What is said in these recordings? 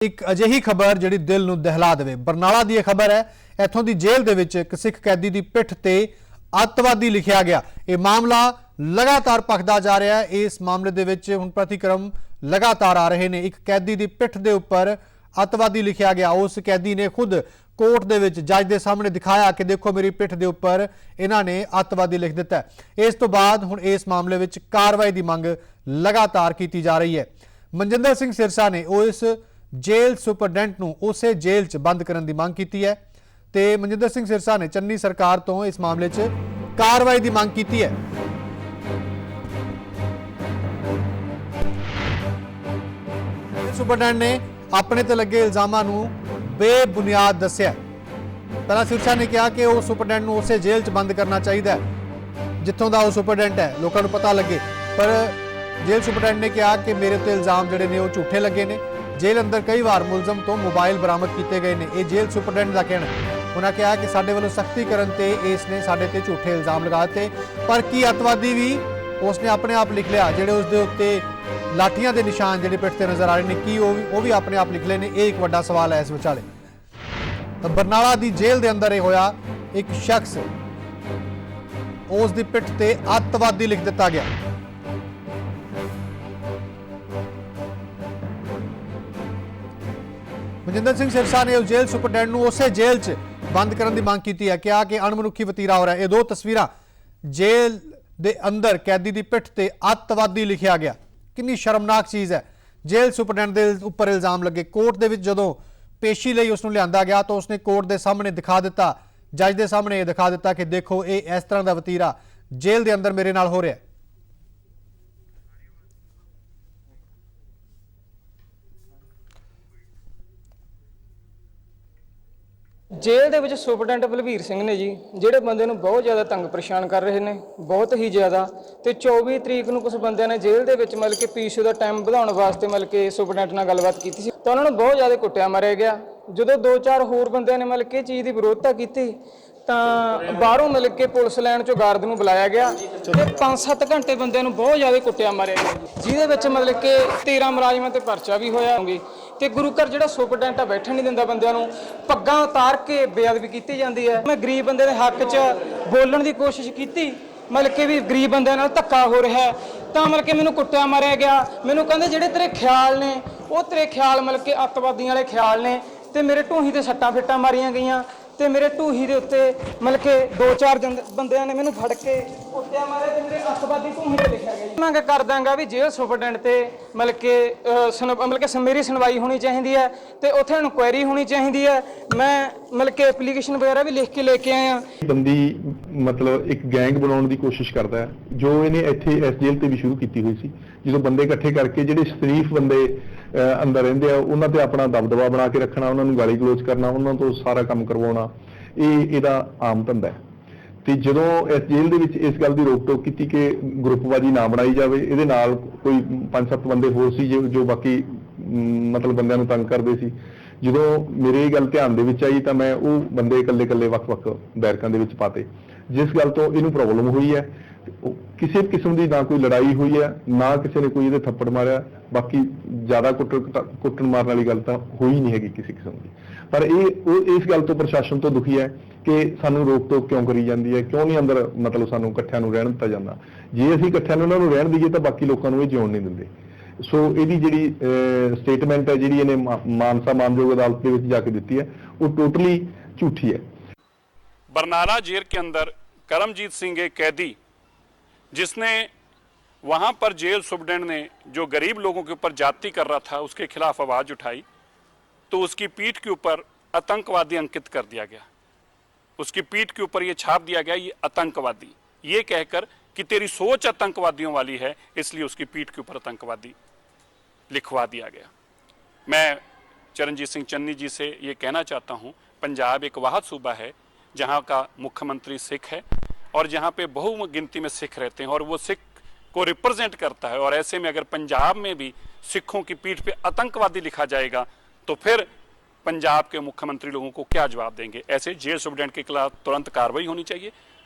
एक अजिही खबर जिहड़ी दिल नूं दहला देवे। बरनाला दी खबर है। इत्थों की जेल दे विच एक सिख कैदी की पिठ ते अतवादी लिखिया गया। ये मामला लगातार भखदा जा रहा है। इस मामले दे विच हुण प्रतिक्रम लगातार आ रहे हैं। एक कैदी की पिठ के उपर अतवादी लिखिया गया। उस कैदी ने खुद कोर्ट दे विच जज के सामने दिखाया कि देखो मेरी पिठ के उपर इन्हां ने अतवादी लिख दिता है। इस तो बाद हुण इस मामले विच कार्रवाई की मंग लगातार की जा रही है। मनजिंदर सिंह सिरसा ने उस जेल सुपरडेंट नूं उसे जेल च बंद करने की मांग की है। तो मनजिंदर सिंह सिरसा ने चन्नी सरकार तो इस मामले च कार्रवाई की मांग की है। सुपरडेंट ने अपने ते लगे इल्जामां नूं बेबुनियाद दस्सिया। पहला सिरसा ने कहा कि वह सुपरडेंट नूं उसे जेल च बंद करना चाहिए जिथों का वह सुपरडेंट है, लोगों को पता लगे। पर जेल सुपरडेंट ने कहा कि मेरे तो इल्जाम जिहड़े ने वो झूठे लगे ने। जेल अंदर कई बार मुलजम तो मोबाइल बरामद किए गए हैं। ये जेल सुपरडेंट का कहना है। उन्होंने कहा कि साडे वालों सख्ती करन ते इसने साडे ते झूठे इल्जाम लगा दिते। पर की अतवादी भी उसने अपने आप लिख लिया। जिहड़े उसके उत्ते लाठियां के निशान जिहड़े पिठ ते नजर आ रहे हैं कि वो भी अपने आप लिख ले ने। एक वड्डा सवाल है इस विचाले। तो बरनाला की जेल के अंदर यह होया, एक शख्स उसकी पिठ ते अतवादी लिख दिता गया। मनजिंदर सिंह सिरसा ने जेल सुपरडेंट नूं उसे जेल च बंद करने की मांग की है। क्या कि अणमनुखी वतीरा हो रहा है। ये दो तस्वीरां जेल दे अंदर कैदी की पिठ ते अतवादी लिखिया गया, कितनी शर्मनाक चीज़ है। जेल सुपरडेंट के उपर इल्जाम लगे। कोर्ट के जदों पेशी लई उसनूं लिआंदा गया तो उसने कोर्ट के सामने दिखा दिता, जज के सामने दिखा दिता कि देखो ये इस तरह का वतीरा जेल के अंदर मेरे नाल हो रहा है। जेल ਦੇ ਵਿੱਚ ਸੁਪਰਡੈਂਟ ਬਲਵੀਰ ਸਿੰਘ ਨੇ ਜੀ, ਜਿਹੜੇ ਬੰਦੇ ਨੂੰ ਬਹੁਤ ਜ਼ਿਆਦਾ ਤੰਗ ਪਰੇਸ਼ਾਨ ਕਰ ਰਹੇ ਨੇ, ਬਹੁਤ ਹੀ ਜ਼ਿਆਦਾ। ਤੇ 24 ਤਰੀਕ ਨੂੰ ਕੁਝ ਬੰਦਿਆਂ ਨੇ ਜੇਲ੍ਹ ਦੇ ਵਿੱਚ ਮਤਲਬ ਕਿ ਪੀਸੀਓ ਦਾ ਟਾਈਮ ਵਧਾਉਣ ਵਾਸਤੇ ਮਤਲਬ ਕਿ ਸੁਪਰਡੈਂਟ ਨਾਲ ਗੱਲਬਾਤ ਕੀਤੀ ਸੀ ਤਾਂ ਉਹਨਾਂ ਨੂੰ ਬਹੁਤ ਜ਼ਿਆਦਾ ਕੁੱਟਿਆ ਮਾਰਿਆ ਗਿਆ। ਜਦੋਂ 2-4 ਹੋਰ ਬੰਦਿਆਂ ਨੇ ਮਤਲਬ ਕਿ ਇਹ ਚੀਜ਼ ਦੀ ਵਿਰੋਧਤਾ ਕੀਤੀ ਤਾਂ ਬਾਹਰੋਂ ਮਿਲ ਕੇ ਪੁਲਿਸ ਲਾਈਨ ਚੋਂ ਗਾਰਡ ਨੂੰ ਬੁਲਾਇਆ ਗਿਆ ਤੇ 5-7 ਘੰਟੇ ਬੰਦਿਆਂ ਨੂੰ ਬਹੁਤ ਜ਼ਿਆਦਾ ਕੁੱਟਿਆ ਮਾਰਿਆ ਗਿਆ, ਜਿਹਦੇ ਵਿੱਚ ਮਤਲਬ ਕਿ 13 ਮੁਲਾਜ਼ਮਾਂ ਤੇ ਪਰਚਾ ਵੀ ਹੋਇਆ ਹੋਊਗੀ। ਤੇ ਗੁਰੂ ਘਰ ਜਿਹੜਾ ਸੁਪਰਡੈਂਟ ਆ ਬੈਠਣ ਨਹੀਂ ਦਿੰਦਾ ਬੰਦਿਆਂ ਨੂੰ, ਪੱਗਾਂ ਉਤਾਰ ਕੇ ਬੇਅਦਬੀ ਕੀਤੀ ਜਾਂਦੀ ਹੈ। ਮੈਂ ਗਰੀਬ ਬੰਦੇ ਦੇ ਹੱਕ 'ਚ ਬੋਲਣ ਦੀ ਕੋਸ਼ਿਸ਼ ਕੀਤੀ, ਮਤਲਬ ਕਿ ਵੀ ਗਰੀਬ ਬੰਦਿਆਂ ਨਾਲ ਧੱਕਾ ਹੋ ਰਿਹਾ ਤਾਂ ਮਤਲਬ ਕਿ ਮੈਨੂੰ ਕੁੱਟਿਆ ਮਾਰਿਆ ਗਿਆ। ਮੈਨੂੰ ਕਹਿੰਦੇ ਜਿਹੜੇ ਤੇਰੇ ਖਿਆਲ ਨੇ ਉਹ ਤੇਰੇ ਖਿਆਲ ਮਤਲਬ ਕਿ ਅੱਤਵਾਦੀਆਂ ਵਾਲੇ ਖਿਆਲ ਨੇ। ਤੇ ਮੇਰੇ ਢੂਹੀ ਤੇ ਸੱਟਾਂ ਫੇਟਾਂ ਮਾਰੀਆਂ ਗਈਆਂ ਤੇ ਮੇਰੇ ਢੂਹੀ ਦੇ ਉੱਤੇ ਮਤਲਬ ਕਿ 2-4 ਬੰਦਿਆਂ ਨੇ ਮੈਨੂੰ ਫੜ ਕੇ ਕੁੱਟਿਆ ਮਾਰਿਆ ਤੇ ਮੇਰੇ ਅੱਤਵਾਦੀ ਢੂਹੀ ਤੇ ਲਿਖਿਆ ਗਿਆ। ਮੰਗ ਕਰ ਦਾਂਗਾ ਵੀ ਜੇਲ੍ਹ ਸੁਪਰਡੈਂਟ ਤੇ ਮਤਲਬ ਕਿ ਮੇਰੀ ਸੁਣਵਾਈ ਹੋਣੀ ਚਾਹੀਦੀ ਹੈ ਤੇ ਉੱਥੇ ਇਨਕੁਆਇਰੀ ਹੋਣੀ ਚਾਹੀਦੀ ਹੈ। ਮੈਂ ਮਤਲਬ ਕਿ ਐਪਲੀਕੇਸ਼ਨ ਵਗੈਰਾ ਵੀ ਲਿਖ ਕੇ ਲੈ ਕੇ ਆਇਆ। ਬੰਦੀ ਮਤਲਬ ਇੱਕ ਗੈਂਗ ਬਣਾਉਣ ਦੀ ਕੋਸ਼ਿਸ਼ ਕਰਦਾ ਹੈ, ਜੋ ਇਹਨੇ ਇੱਥੇ ਇਸ ਜੇਲ੍ਹ ਤੇ ਵੀ ਸ਼ੁਰੂ ਕੀਤੀ ਹੋਈ ਸੀ। ਜਦੋਂ ਬੰਦੇ ਇਕੱਠੇ ਕਰਕੇ ਜਿਹੜੇ ਸ਼ਰੀਫ ਬੰਦੇ ਅੰਦਰ ਰਹਿੰਦੇ ਆ ਉਹਨਾਂ ਤੇ ਆਪਣਾ ਦਬਦਬਾ ਬਣਾ ਕੇ ਰੱਖਣਾ, ਉਹਨਾਂ ਨੂੰ ਗਾਲੀ ਗਲੋਚ ਕਰਨਾ, ਉਹਨਾਂ ਤੋਂ ਸਾਰਾ ਕੰਮ ਕਰਵਾਉਣਾ, ਇਹਦਾ ਆਮ ਧੰਦਾ ਹੈ। ਤੇ ਜਦੋਂ ਇਸ ਜੇਲ੍ਹ ਦੇ ਵਿੱਚ ਇਸ ਗੱਲ ਦੀ ਰੋਕ ਟੋਕ ਕੀਤੀ ਕਿ ਗਰੁੱਪਬਾਜ਼ੀ ਨਾ ਬਣਾਈ ਜਾਵੇ, ਇਹਦੇ ਨਾਲ ਕੋਈ 5-7 ਬੰਦੇ ਹੋਰ ਸੀ ਜੋ ਬਾਕੀ ਮਤਲਬ ਬੰਦਿਆਂ ਨੂੰ ਤੰਗ ਕਰਦੇ ਸੀ। ਜਦੋਂ ਮੇਰੇ ਇਹ ਗੱਲ ਧਿਆਨ ਦੇ ਵਿੱਚ ਆਈ ਤਾਂ ਮੈਂ ਉਹ ਬੰਦੇ ਇਕੱਲੇ ਵੱਖ-ਵੱਖ ਬੈਰਕਾਂ ਦੇ ਵਿੱਚ ਪਾਤੇ। ਜਿਸ ਗੱਲ ਤੋਂ ਇਹਨੂੰ ਪ੍ਰੋਬਲਮ ਹੋਈ ਹੈ, ਕਿਸੇ ਕਿਸਮ ਦੀ ਨਾ ਕੋਈ ਲੜਾਈ ਹੋਈ ਹੈ, ਨਾ ਕਿਸੇ ਨੇ ਕੋਈ ਇਹਦੇ ਥੱਪੜ ਮਾਰਿਆ। ਬਾਕੀ ਜ਼ਿਆਦਾ ਕੁੱਟਣ ਮਾਰਨ ਵਾਲੀ ਗੱਲ ਤਾਂ ਹੋਈ ਨਹੀਂ ਹੈਗੀ ਕਿਸੇ ਕਿਸਮ ਦੀ। ਪਰ ਉਹ ਇਸ ਗੱਲ ਤੋਂ ਪ੍ਰਸ਼ਾਸਨ ਤੋਂ ਦੁਖੀ ਹੈ ਕਿ ਸਾਨੂੰ ਰੋਕ ਟੋਕ ਕਿਉਂ ਕਰੀ ਜਾਂਦੀ ਹੈ, ਕਿਉਂ ਨਹੀਂ ਅੰਦਰ ਮਤਲਬ ਸਾਨੂੰ ਇਕੱਠਿਆਂ ਨੂੰ ਰਹਿਣ ਦਿੱਤਾ ਜਾਂਦਾ। ਜੇ ਅਸੀਂ ਇਕੱਠਿਆਂ ਨੂੰ ਉਹਨਾਂ ਨੂੰ ਰਹਿਣ ਦਈਏ ਤਾਂ ਬਾਕੀ ਲੋਕਾਂ ਨੂੰ ਇਹ ਜਿਉਣ ਨਹੀਂ ਦਿੰਦੇ। ਸੋ ਇਹਦੀ ਜਿਹੜੀ ਸਟੇਟਮੈਂਟ ਹੈ ਜਿਹੜੀ ਇਹਨੇ ਮਾਨਸਾ ਮਾਨਯੋਗ ਅਦਾਲਤ ਦੇ ਵਿੱਚ ਜਾ ਕੇ ਦਿੱਤੀ ਹੈ, ਉਹ ਟੋਟਲੀ ਝੂਠੀ ਹੈ। बरनाला जेल के अंदर करमजीत सिंह एक कैदी, जिसने वहाँ पर जेल सुपरडेंट ने जो गरीब लोगों के ऊपर जाति कर रहा था उसके खिलाफ आवाज़ उठाई तो उसकी पीठ के ऊपर आतंकवादी अंकित कर दिया गया। उसकी पीठ के ऊपर ये छाप दिया गया ये आतंकवादी, ये कहकर कि तेरी सोच आतंकवादियों वाली है, इसलिए उसकी पीठ के ऊपर आतंकवादी लिखवा दिया गया। मैं चरणजीत सिंह चन्नी जी से ये कहना चाहता हूँ, पंजाब एक वाहद सूबा है जहाँ का मुख्यमंत्री सिख है और जहाँ पे बहुगिनती में सिख रहते हैं और वो सिख को रिप्रेजेंट करता है। और ऐसे में अगर पंजाब में भी सिखों की पीठ पे आतंकवादी लिखा जाएगा तो फिर पंजाब के मुख्यमंत्री लोगों को क्या जवाब देंगे। ऐसे जेल सुपरडेंट के खिलाफ तुरंत कार्रवाई होनी चाहिए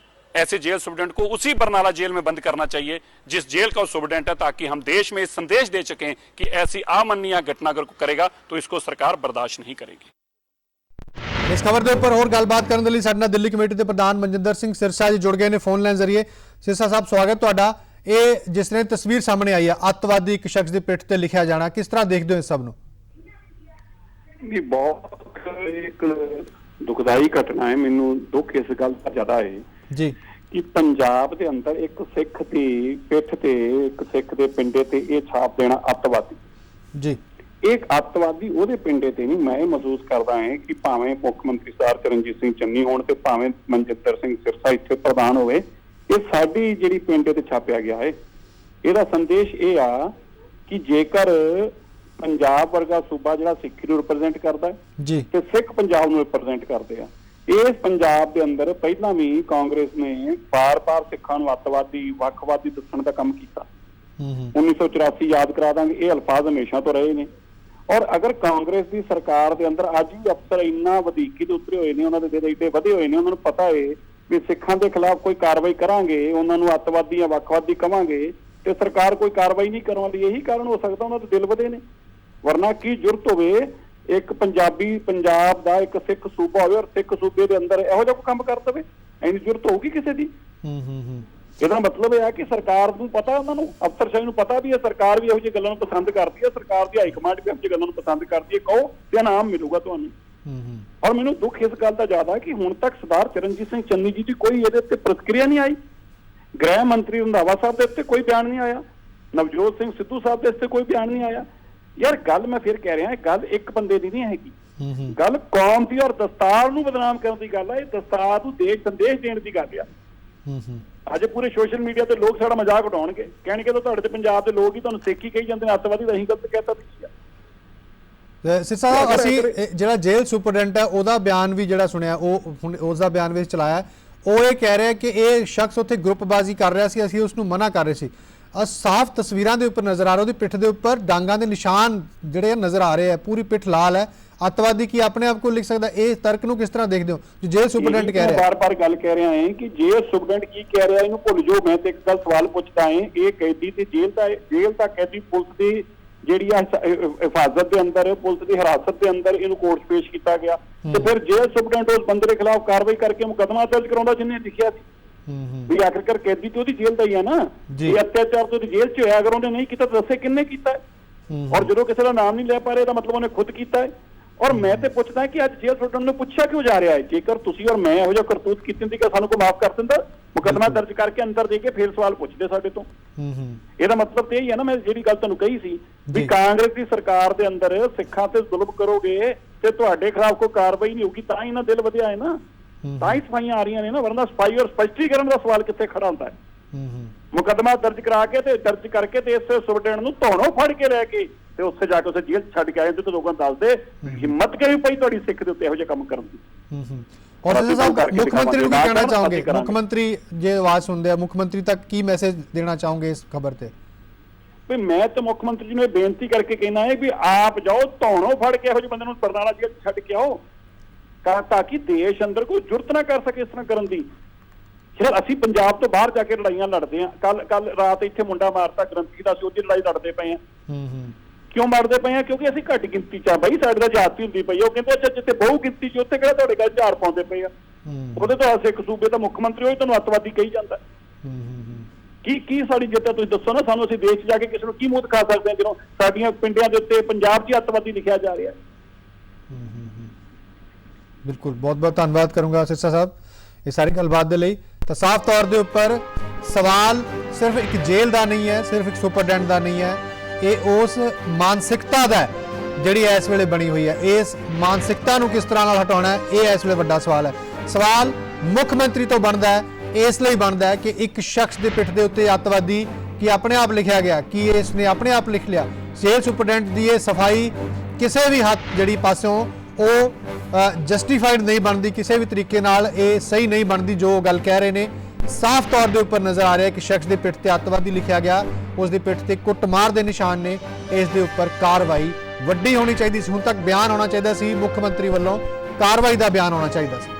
ऐसे जेल सुप्रीडेंट को उसी बरनाला जेल में बंद करना चाहिए जिस जेल का सुप्रीडेंट है, ताकि हम देश में संदेश दे सकें कि ऐसी अमानवीय घटना अगर करेगा तो इसको सरकार बर्दाश्त नहीं करेगी। इस खबर के उपर होर गलबात करने लिए साडे नाल दिल्ली कमेटी के प्रधान मनजिंदर सिंह सिरसा जी जुड़ गए ने फोन लाइन जरिए। सिरसा साहब, स्वागत तुहाडा। ये जिस तरह तस्वीर सामने आई है, अतवादी एक शख्स की पिठ ते लिखा जाना, किस तरह देखते हो इस सब नूं? बहुत एक दुखदाई घटना है। मैनू दुख इस गल का ज्यादा है जी कि पंजाब के अंदर एक सिख की पिठ ते एक सिख के पिंडे ते ये छाप देना अतवादी जी एक अतवादी ਉਹਦੇ ਪਿੰਡੇ ਤੇ ਨਹੀਂ। मैं महसूस करता है कि भावें मुख मंत्री सरदार चरणजीत सिंह चन्नी होण ते भावें मनजिंदर सिंह सिरसा इत्थे प्रधान होवे, ये साडी ਜਿਹੜੀ ਪਿੰਡੇ ਤੇ ਛਾਪਿਆ ਗਿਆ है, ਇਹਦਾ ਸੰਦੇਸ਼ ਇਹ ਆ कि जेकर पंजाब वर्गा सूबा ਜਿਹੜਾ ਸਿੱਖੀ ਨੂੰ ਰਿਪਰੈਜ਼ੈਂਟ ਕਰਦਾ ਹੈ जी ਤੇ ਸਿੱਖ ਪੰਜਾਬ ਨੂੰ ਰਿਪਰੈਜ਼ੈਂਟ ਕਰਦੇ ਆ, ਇਸ ਪੰਜਾਬ ਦੇ ਅੰਦਰ ਪਹਿਲਾਂ ਵੀ ਕਾਂਗਰਸ ਨੇ ਬਾਰ-ਬਾਰ ਸਿੱਖਾਂ ਨੂੰ ਅੱਤਵਾਦੀ ਵੱਖਵਾਦੀ ਦੱਸਣ ਦਾ ਕੰਮ ਕੀਤਾ। 1984 याद करा देंगे, ये अल्फाज हमेशा तो रहे ने। और अगर कांग्रेस की सरकार के अंदर अज भी अफसर इन्ना वधीकी ते उतरे हुए ने, उन्होंने एडे वधे हुए ने, उन्होंने पता है भी सिखां के खिलाफ कोई कार्रवाई करांगे, उन्होंने अतवादी या वखवादी कहांगे तो सरकार कोई कार्रवाई नहीं करने वाली। यही कारण हो सकता उन्होंने दिल वधे ने, वरना की जरूरत होवे एक पंजाबी पंजाब का एक सिख सूबा होवे और सिख सूबे के अंदर इहो जिहा कोई काम कर देवे, इन्नी जरूरत होगी किसी की? ਇਹਦਾ ਮਤਲਬ ਇਹ ਹੈ ਕਿ ਸਰਕਾਰ ਨੂੰ ਪਤਾ, ਉਹਨਾਂ ਨੂੰ ਅਫਸਰਸ਼ਾਹੀ ਨੂੰ ਪਤਾ ਵੀ ਹੈ, ਸਰਕਾਰ ਵੀ ਇਹੋ ਜਿਹੀ ਗੱਲਾਂ ਨੂੰ ਪਸੰਦ ਕਰਦੀ ਹੈ, ਸਰਕਾਰ ਦੀ ਹਾਈ ਕਮਾਂਡ ਵੀ ਇਹੋ ਜਿਹੀ ਗੱਲਾਂ ਨੂੰ ਪਸੰਦ ਕਰਦੀ ਹੈ। ਕਹੋ ਤੇ ਇਨਾਮ ਮਿਲੂਗਾ ਤੁਹਾਨੂੰ। ਔਰ ਮੈਨੂੰ ਦੁੱਖ ਇਸ ਗੱਲ ਦਾ ਜ਼ਿਆਦਾ ਕਿ ਹੁਣ ਤੱਕ ਸਰਦਾਰ ਚਰਨਜੀਤ ਸਿੰਘ ਚੰਨੀ ਜੀ ਦੀ ਕੋਈ ਇਹਦੇ ਉੱਤੇ ਪ੍ਰਤੀਕਿਰਿਆ ਨਹੀਂ ਆਈ। ਗ੍ਰਹਿ ਮੰਤਰੀ ਰੰਧਾਵਾ ਸਾਹਿਬ ਦੇ ਉੱਤੇ ਕੋਈ ਬਿਆਨ ਨਹੀਂ ਆਇਆ, ਨਵਜੋਤ ਸਿੰਘ ਸਿੱਧੂ ਸਾਹਿਬ ਦੇ ਉੱਤੇ ਕੋਈ ਬਿਆਨ ਨਹੀਂ ਆਇਆ। ਯਾਰ ਗੱਲ ਮੈਂ ਫਿਰ ਕਹਿ ਰਿਹਾ, ਇਹ ਗੱਲ ਇੱਕ ਬੰਦੇ ਦੀ ਨਹੀਂ ਹੈਗੀ, ਗੱਲ ਕੌਮ ਦੀ ਔਰ ਦਸਤਾਰ ਨੂੰ ਬਦਨਾਮ ਕਰਨ ਦੀ ਗੱਲ ਹੈ। ਇਹ ਦਸਤਾਰ ਨੂੰ ਦੇਸ਼ ਸੰਦੇਸ਼ ਦੇਣ ਦੀ ਗੱਲ ਆ। ਅੱਜ ਪੂਰੇ ਸੋਸ਼ਲ ਮੀਡੀਆ ਤੇ ਲੋਕ ਸਾਡਾ ਮਜ਼ਾਕ ਉਡਾਉਣਗੇ, ਕਹਿਣਗੇ ਤਾਂ ਤੁਹਾਡੇ ਤੇ ਪੰਜਾਬ ਦੇ ਲੋਕ ਹੀ ਤੁਹਾਨੂੰ ਸਿੱਖ ਹੀ ਕਹੀ ਜਾਂਦੇ ਨੇ, ਅੱਤਵਾਦੀ ਤਾਂ ਅਸੀਂ ਗਲਤ ਕਹਿਤਾ ਤੁਸੀਂ। ਸਿਰਸਾ ਸਾਹਿਬ, ਅਸੀਂ ਜਿਹੜਾ ਜੇਲ੍ਹ ਸੁਪਰਡੈਂਟ ਹੈ ਉਹਦਾ ਬਿਆਨ ਵੀ ਜਿਹੜਾ ਸੁਣਿਆ, ਉਹ ਹੁਣ ਉਸ ਦਾ ਬਿਆਨ ਵੀ ਚਲਾਇਆ, ਉਹ ਇਹ ਕਹਿ ਰਿਹਾ ਕਿ ਇਹ ਸ਼ਖਸ ਉੱਥੇ ਗਰੁੱਪਬਾਜ਼ੀ ਕਰ ਰਿਹਾ ਸੀ, ਅਸੀਂ ਉਸ ਨੂੰ ਮਨਾ ਕਰ ਰਹੇ ਸੀ। ਸਾਫ਼ ਤਸਵੀਰਾਂ ਦੇ ਉੱਪਰ ਨਜ਼ਰ ਆ ਰਿਹਾ, ਉਹਦੀ ਪਿੱਠ ਦੇ ਉੱਪਰ ਡਾਂਗਾਂ ਦੇ ਨਿਸ਼ਾਨ ਜਿਹੜੇ ਨਜ਼ਰ ਆ ਰਹੇ ਆ, ਪੂਰੀ ਪਿੱਠ ਲਾਲ ਹੈ। अतवादी की अपने आप को लिख सकता है, इस तर्क ਨੂੰ किस तरह देखते हो जो जेल सुपरडेंट कह रहा है? बार-बार गल कह रहा है कि जेल सुपरडेंट की कह रहा है, इन्हों भुल जाओ। मैं तो एक गल सवाल पूछता है, ये कैदी ते जेल दा कैदी पुलिस की ਜਿਹੜੀ हिफाजत के अंदर, पुलिस की हिरासत के अंदर इन्हों कोर्ट पेश किया गया, तो फिर जेल सुपरडेंट उस बंदे के खिलाफ कार्रवाई करके मुकदमा दर्ज कराउंदा जिन्हें लिखिया सी भी आखिरकार कैदी तो ਉਹਦੀ जेल ਦਾ ही है ना। ये अत्याचार तो जेल च होया, अगर उन्हें नहीं किया तो दसे किन्ने किया? और जो किसी का नाम नहीं ले पा रहे, इसका मतलब उन्हें खुद किया है। और मैं तो पूछता कि अज जेल सुप्रीडेंट ने पूछा क्यों जा रहा है? जेकर तुसी और मैं ਇਹੋ ਜਿਹਾ करतूत की थी कि सानू को माफ कर दिंदा, मुकदमा दर्ज करके अंदर दे के फिर सवाल पूछते साडे तो। ਇਹਦਾ मतलब तो यही है ना, मैं ਜਿਹੜੀ ਗੱਲ ਤੁਹਾਨੂੰ ਕਹੀ ਸੀ ਵੀ ਕਾਂਗਰਸ ਦੀ ਸਰਕਾਰ ਦੇ ਅੰਦਰ ਸਿੱਖਾਂ ਤੇ ਜ਼ੁਲਮ ਕਰੋਗੇ ਤੇ ਤੁਹਾਡੇ ਖਿਲਾਫ ਕੋਈ ਕਾਰਵਾਈ ਨਹੀਂ ਹੋਊਗੀ, ਤਾਂ ਹੀ ਨਾ ਦਿਲ ਵਧਿਆ ਹੈ ਨਾ, ਤਾਂ ਹੀ ਸਫਾਈਆਂ ਆ ਰਹੀਆਂ ਨੇ ਨਾ, ਵਰਨਾ ਸਫਾਈ ਔਰ ਸਪਸ਼ਟੀਕਰਨ ਦਾ ਸਵਾਲ ਕਿੱਥੇ ਖੜਾ ਹੁੰਦਾ ਹੈ? ਮੁਕਦਮਾ ਦਰਜ ਕਰਾ ਕੇ ਤੇ ਦਰਜ ਕਰਕੇ ਤੇ ਇਸ ਸੁਪਰਡੈਂਟ ਨੂੰ ਧੌਣੋਂ ਫੜ ਕੇ ਲੈ ਕੇ ਤੇ ਉੱਥੇ ਜਾ ਕੇ ਉਸੇ ਜੇਲ੍ਹ ਛੱਡ ਕੇ ਆਏ ਤੇ ਲੋਕਾਂ ਨੂੰ ਦੱਸਦੇ ਹਿੰਮਤ ਕਿਵੇਂ ਪਈ ਤੁਹਾਡੀ ਸਿੱਖ ਦੇ ਉੱਤੇ ਇਹੋ ਜਿਹੇ ਕੰਮ ਕਰਨ ਦੀ। और साहब, मुख्यमंत्री को कहना चाहोगे, मुख्यमंत्री जो आवाज सुनते हैं, मुख्यमंत्री तक की मैसेज देना चाहोगे इस खबर से? भी मैं तो मुख्यमंत्री जी ने बेनती करके कहना है भी आप जाओ धौणों फड़ के ਇਹੋ ਜਿਹੇ ਬੰਦੇ ਨੂੰ ਬਰਨਾਲਾ जेल ਛੱਡ ਕੇ आओ, ताकि देश अंदर कोई जुर्त ना कर सके इस तरह करन दी। ਯਾਰ ਅਸੀਂ ਪੰਜਾਬ ਤੋਂ ਬਾਹਰ ਜਾ ਕੇ ਲੜਾਈਆਂ ਲੜਦੇ ਆ। ਕੱਲ ਰਾਤ ਇੱਥੇ ਮੁੰਡਾ ਮਾਰਤਾ ਗ੍ਰੰਥੀ ਦਾ, ਸੀ ਉਹਦੀ ਲੜਾਈ ਲੜਦੇ ਪਏ ਆ। ਕਿਉਂ ਲੜਦੇ ਪਏ ਆ? ਕਿਉਂਕਿ ਅਸੀਂ ਘੱਟ ਗਿਣਤੀ ਚ ਆ ਬਾਈ, ਸਾਡੇ ਦਾ ਜਾਤੀ ਹੁੰਦੀ ਪਈ। ਉਹ ਕਹਿੰਦੇ ਅੱਛਾ ਜਿੱਥੇ ਬਹੁ ਗਿਣਤੀ ਚ ਉੱਥੇ ਕਿਹੜਾ ਤੁਹਾਡੇ ਗੱਲ ਝਾੜ ਪਾਉਂਦੇ ਪਏ ਆ? ਉਹਦੇ ਤੋਂ ਸਿੱਖ ਸੂਬੇ ਦਾ ਮੁੱਖ ਮੰਤਰੀ ਹੋਈ ਤੁਹਾਨੂੰ ਅੱਤਵਾਦੀ ਕਹੀ ਜਾਂਦਾ। ਕੀ ਸਾਡੀ ਜਿੱਤ ਤੁਸੀਂ ਦੱਸੋ ਨਾ ਸਾਨੂੰ, ਅਸੀਂ ਦੇਸ਼ ਜਾ ਕੇ ਕਿਸੇ ਨੂੰ ਕੀ ਮੂੰਹ ਦਿਖਾ ਸਕਦੇ ਹਾਂ ਜਦੋਂ ਸਾਡੀਆਂ ਪਿੰਡਾਂ ਦੇ ਉੱਤੇ ਪੰਜਾਬ 'ਚ ਅੱਤਵਾਦੀ ਲਿਖਿਆ ਜਾ ਰਿਹਾ? बिल्कुल, बहुत बहुत धन्यवाद करूंगा सिरसा साहब ये सारी गलबात के लिए। तो साफ तौर के उपर सवाल सिर्फ एक जेल का नहीं है, सिर्फ एक सुपरडेंट का नहीं है, ये उस मानसिकता का जी इस वेले बनी हुई है। इस मानसिकता को किस तरह हटाना है, ये इस वेले बड़ा सवाल है। सवाल मुख्यमंत्री तो बनता है, इसलिए बनता है कि एक शख्स के पिठ के उत्ते अतवादी कि अपने आप लिखा गया कि इसने अपने आप लिख लिया। जेल सुपरडेंट की ये सफाई किसी भी हद जी पासों जस्टिफाइड नहीं बनती, किसी भी तरीके नाल ये सही नहीं बनती जो गल कह रहे हैं। साफ तौर के उपर नज़र आ रहा है कि शख्स के पिठ से अतवादी लिखा गया, उसकी पिठ से कुटमार के निशान ने, इस दे उपर कार्रवाई वड्डी होनी चाहिए सी। हुण तक बयान होना चाहिए सी, मुख्यमंत्री वालों कार्रवाई का बयान होना चाहिए सी।